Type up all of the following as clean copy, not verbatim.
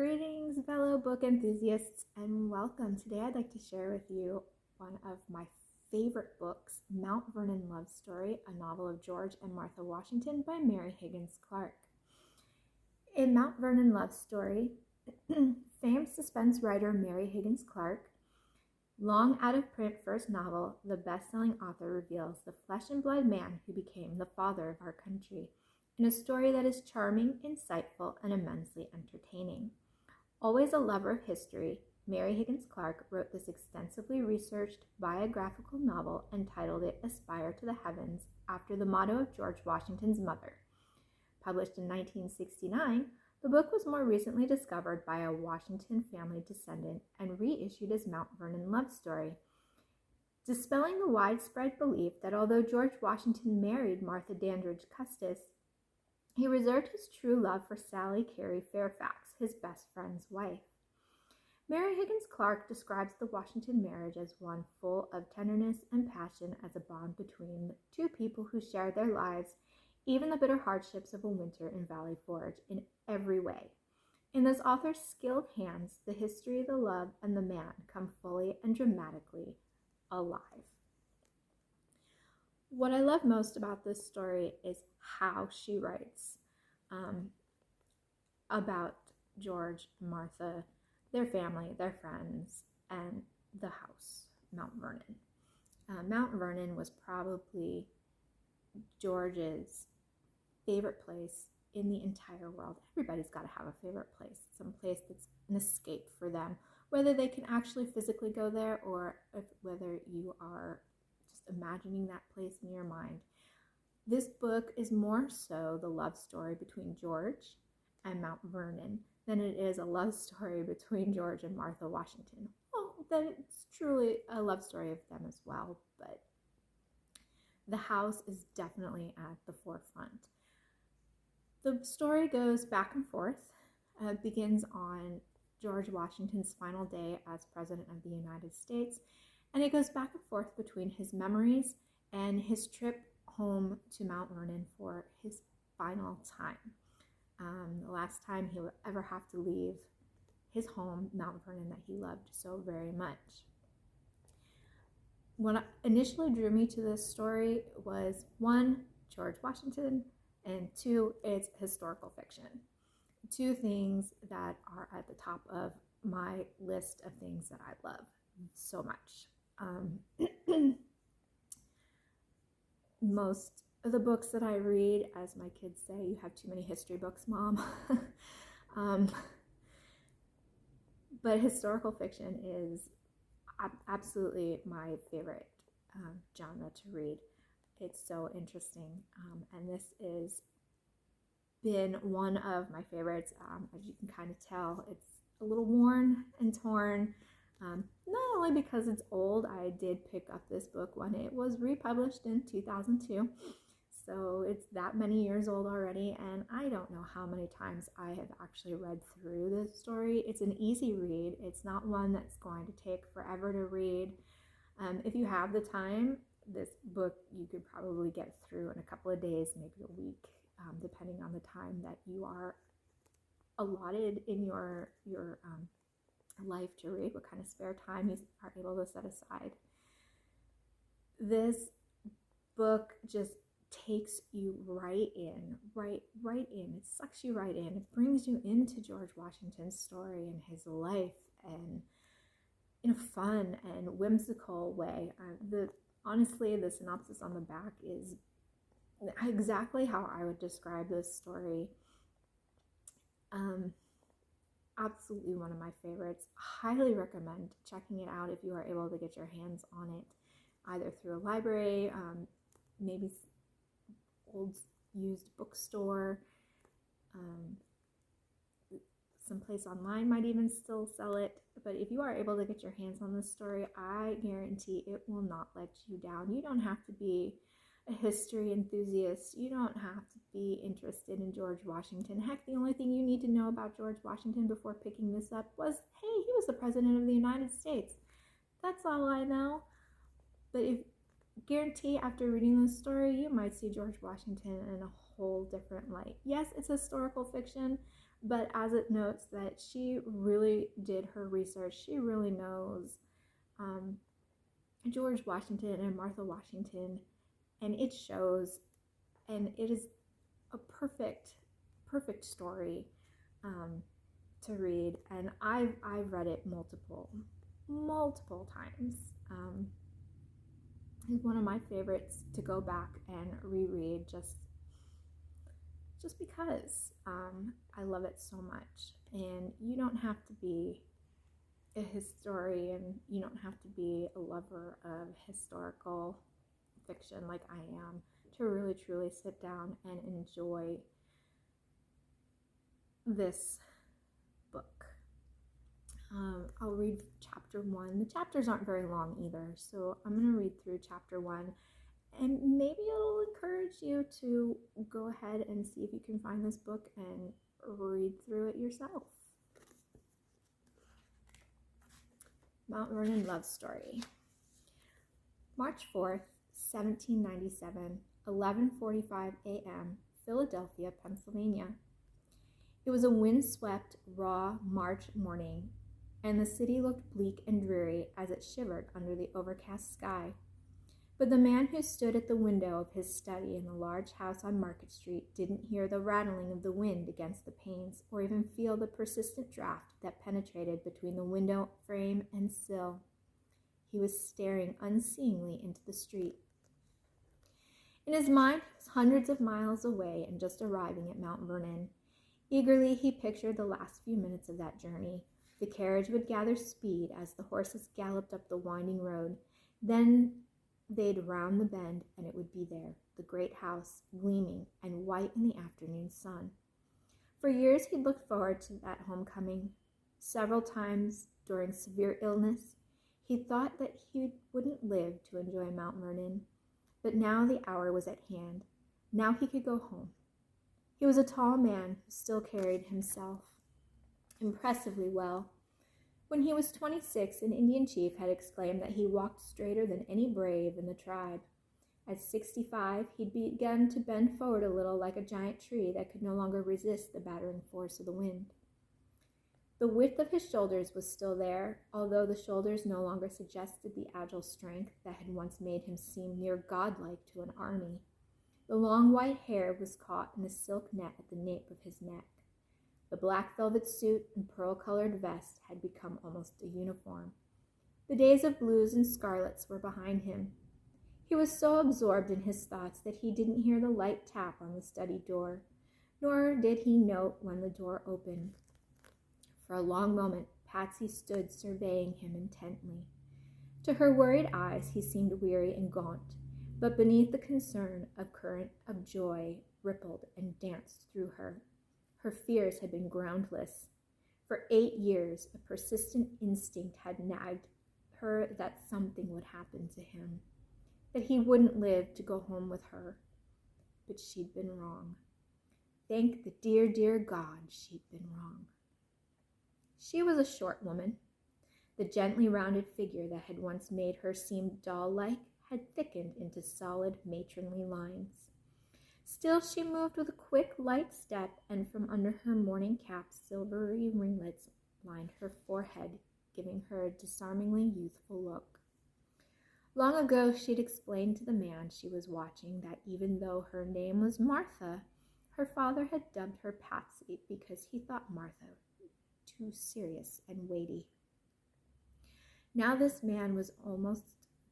Greetings, fellow book enthusiasts, and welcome. Today I'd like to share with you one of my favorite books, Mount Vernon Love Story, a novel of George and Martha Washington by Mary Higgins Clark. In Mount Vernon Love Story, famed suspense writer Mary Higgins Clark, long out of print first novel, the best-selling author reveals the flesh and blood man who became the father of our country, in a story that is charming, insightful, and immensely entertaining. Always a lover of history, Mary Higgins Clark wrote this extensively researched biographical novel and titled it Aspire to the Heavens, after the motto of George Washington's mother. Published in 1969, the book was more recently discovered by a Washington family descendant and reissued as Mount Vernon Love Story, dispelling the widespread belief that although George Washington married Martha Dandridge Custis, he reserved his true love for Sally Carey Fairfax, his best friend's wife. Mary Higgins Clark describes the Washington marriage as one full of tenderness and passion, as a bond between two people who shared their lives, even the bitter hardships of a winter in Valley Forge, in every way. In this author's skilled hands, the history, the love, and the man come fully and dramatically alive. What I love most about this story is how she writes about George, Martha, their family, their friends, and the house, Mount Vernon. Mount Vernon was probably George's favorite place in the entire world. Everybody's got to have a favorite place, some place that's an escape for them, whether they can actually physically go there or whether you are just imagining that place in your mind. This book is more so the love story between George and Mount Vernon than it is a love story between George and Martha Washington. Well, then it's truly a love story of them as well, but the house is definitely at the forefront. The story goes back and forth. Begins on George Washington's final day as President of the United States, and it goes back and forth between his memories and his trip home to Mount Vernon for his final time. The last time he would ever have to leave his home, Mount Vernon, that he loved so very much. What initially drew me to this story was, one, George Washington, and two, it's historical fiction. Two things that are at the top of my list of things that I love so much. Most of the books that I read, as my kids say, you have too many history books, Mom. But historical fiction is absolutely my favorite genre to read. It's so interesting, and this is been one of my favorites. As you can kind of tell, it's a little worn and torn. Not only because it's old, I did pick up this book when it was republished in 2002, so it's that many years old already, and I don't know how many times I have actually read through this story. It's an easy read. It's not one that's going to take forever to read. If you have the time, this book you could probably get through in a couple of days, maybe a week, depending on the time that you are allotted in your life to read, what kind of spare time you are able to set aside. This book just takes you right in. It sucks you right in. It brings you into George Washington's story and his life, and in a fun and whimsical way. Honestly, the synopsis on the back is exactly how I would describe this story. Absolutely one of my favorites. Highly recommend checking it out if you are able to get your hands on it, either through a library, maybe old used bookstore, someplace online might even still sell it. But if you are able to get your hands on this story, I guarantee it will not let you down. You don't have to be a history enthusiast. You don't have to be interested in George Washington. Heck, the only thing you need to know about George Washington before picking this up was, hey, he was the President of the United States. That's all I know. But guarantee after reading this story, you might see George Washington in a whole different light. Yes, it's historical fiction, but as it notes that she really did her research, she really knows George Washington and Martha Washington, and it shows, and it is a perfect story to read, and I've read it multiple times. It's one of my favorites to go back and reread just because I love it so much. And you don't have to be a historian, you don't have to be a lover of historical fiction like I am to really truly sit down and enjoy this book. I'll read chapter 1. The chapters aren't very long either, so I'm going to read through chapter 1, and maybe it'll encourage you to go ahead and see if you can find this book and read through it yourself. Mount Vernon Love Story. March 4th, 1797, 11:45 a.m., Philadelphia, Pennsylvania. It was a wind-swept, raw March morning, and the city looked bleak and dreary as it shivered under the overcast sky. But the man who stood at the window of his study in the large house on Market Street didn't hear the rattling of the wind against the panes, or even feel the persistent draft that penetrated between the window frame and sill. He was staring unseeingly into the street. In his mind, he was hundreds of miles away and just arriving at Mount Vernon. Eagerly, he pictured the last few minutes of that journey. The carriage would gather speed as the horses galloped up the winding road. Then they'd round the bend, and it would be there, the great house, gleaming and white in the afternoon sun. For years, he'd looked forward to that homecoming. Several times during severe illness, he thought that he wouldn't live to enjoy Mount Vernon. But now the hour was at hand. Now he could go home. He was a tall man who still carried himself impressively well. When he was 26, an Indian chief had exclaimed that he walked straighter than any brave in the tribe. At 65, he'd begun to bend forward a little like a giant tree that could no longer resist the battering force of the wind. The width of his shoulders was still there, although the shoulders no longer suggested the agile strength that had once made him seem near godlike to an army. The long white hair was caught in a silk net at the nape of his neck. The black velvet suit and pearl-colored vest had become almost a uniform. The days of blues and scarlets were behind him. He was so absorbed in his thoughts that he didn't hear the light tap on the study door, nor did he note when the door opened. For a long moment, Patsy stood surveying him intently. To her worried eyes, he seemed weary and gaunt, but beneath the concern, a current of joy rippled and danced through her. Her fears had been groundless. For 8 years, a persistent instinct had nagged her that something would happen to him, that he wouldn't live to go home with her. But she'd been wrong. Thank the dear, dear God she'd been wrong. She was a short woman. The gently rounded figure that had once made her seem doll-like had thickened into solid matronly lines. Still, she moved with a quick, light step, and from under her mourning cap, silvery ringlets lined her forehead, giving her a disarmingly youthful look. Long ago, she'd explained to the man she was watching that even though her name was Martha, her father had dubbed her Patsy because he thought Martha too serious and weighty. Now this man was almost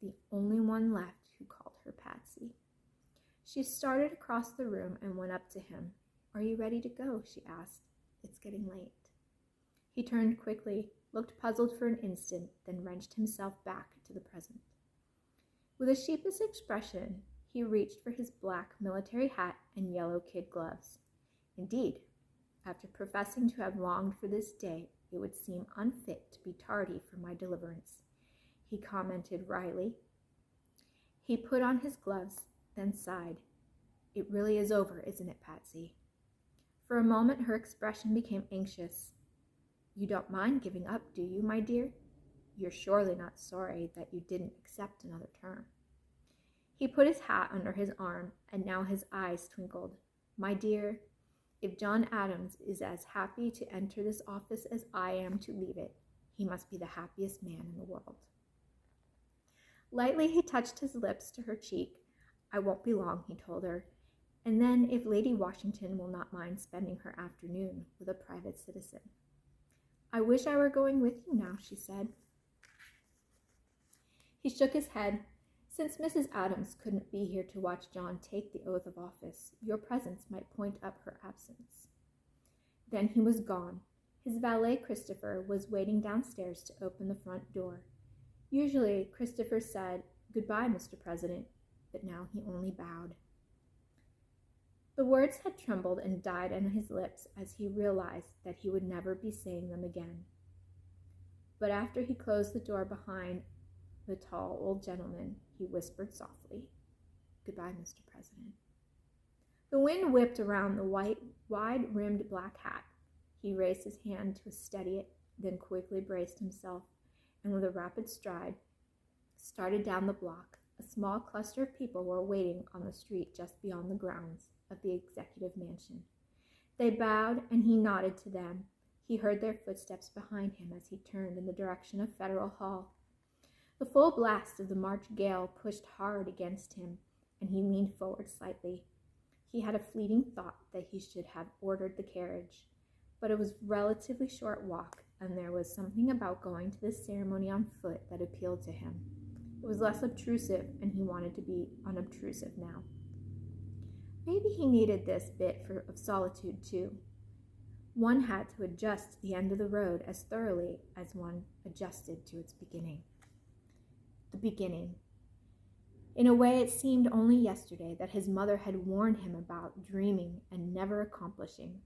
the only one left who called her Patsy. She started across the room and went up to him. "Are you ready to go?" she asked. "It's getting late." He turned quickly, looked puzzled for an instant, then wrenched himself back to the present. With a sheepish expression, he reached for his black military hat and yellow kid gloves. Indeed, after professing to have longed for this day, it would seem unfit to be tardy for my deliverance, he commented wryly. He put on his gloves, then sighed. "It really is over, isn't it, Patsy?" For a moment her expression became anxious. "You don't mind giving up, do you, my dear? You're surely not sorry that you didn't accept another term." He put his hat under his arm, and now his eyes twinkled. My dear, if John Adams is as happy to enter this office as I am to leave it, he must be the happiest man in the world." Lightly he touched his lips to her cheek. "I won't be long," he told her, "and then if Lady Washington will not mind spending her afternoon with a private citizen." "I wish I were going with you now," she said. He shook his head. "Since Mrs. Adams couldn't be here to watch John take the oath of office, your presence might point up her absence." Then he was gone. His valet, Christopher, was waiting downstairs to open the front door. Usually, Christopher said, "Goodbye, Mr. President," but now he only bowed. The words had trembled and died on his lips as he realized that he would never be saying them again. But after he closed the door behind the tall old gentleman, he whispered softly, "Goodbye, Mr. President." The wind whipped around the wide-rimmed black hat. He raised his hand to steady it, then quickly braced himself, and with a rapid stride, started down the block. A small cluster of people were waiting on the street just beyond the grounds of the executive mansion. They bowed, and he nodded to them. He heard their footsteps behind him as he turned in the direction of Federal Hall. The full blast of the March gale pushed hard against him, and he leaned forward slightly. He had a fleeting thought that he should have ordered the carriage, but it was a relatively short walk, and there was something about going to this ceremony on foot that appealed to him. It was less obtrusive, and he wanted to be unobtrusive now. Maybe he needed this bit of solitude too. One had to adjust to the end of the road as thoroughly as one adjusted to its beginning. The beginning. In a way, it seemed only yesterday that his mother had warned him about dreaming and never accomplishing.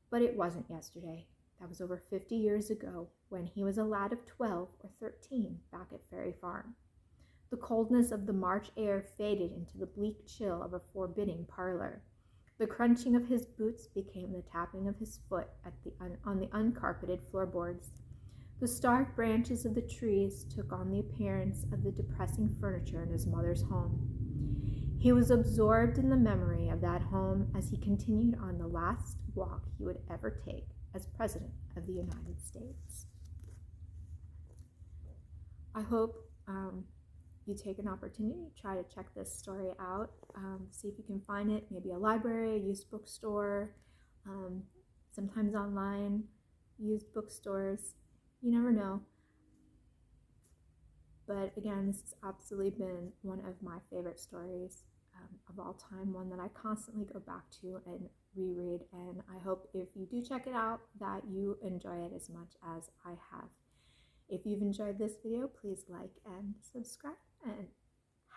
But it wasn't yesterday. That was over 50 years ago, when he was a lad of 12 or 13 back at Ferry Farm. The coldness of the March air faded into the bleak chill of a forbidding parlor. The crunching of his boots became the tapping of his foot on the uncarpeted floorboards. The stark branches of the trees took on the appearance of the depressing furniture in his mother's home. He was absorbed in the memory of that home as he continued on the last walk he would ever take as President of the United States. I hope you take an opportunity, try to check this story out, see if you can find it, maybe a library, a used bookstore, sometimes online, used bookstores. You never know. But again, this has absolutely been one of my favorite stories of all time, one that I constantly go back to and reread, and I hope if you do check it out that you enjoy it as much as I have. If you've enjoyed this video, please like and subscribe, and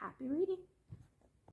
happy reading!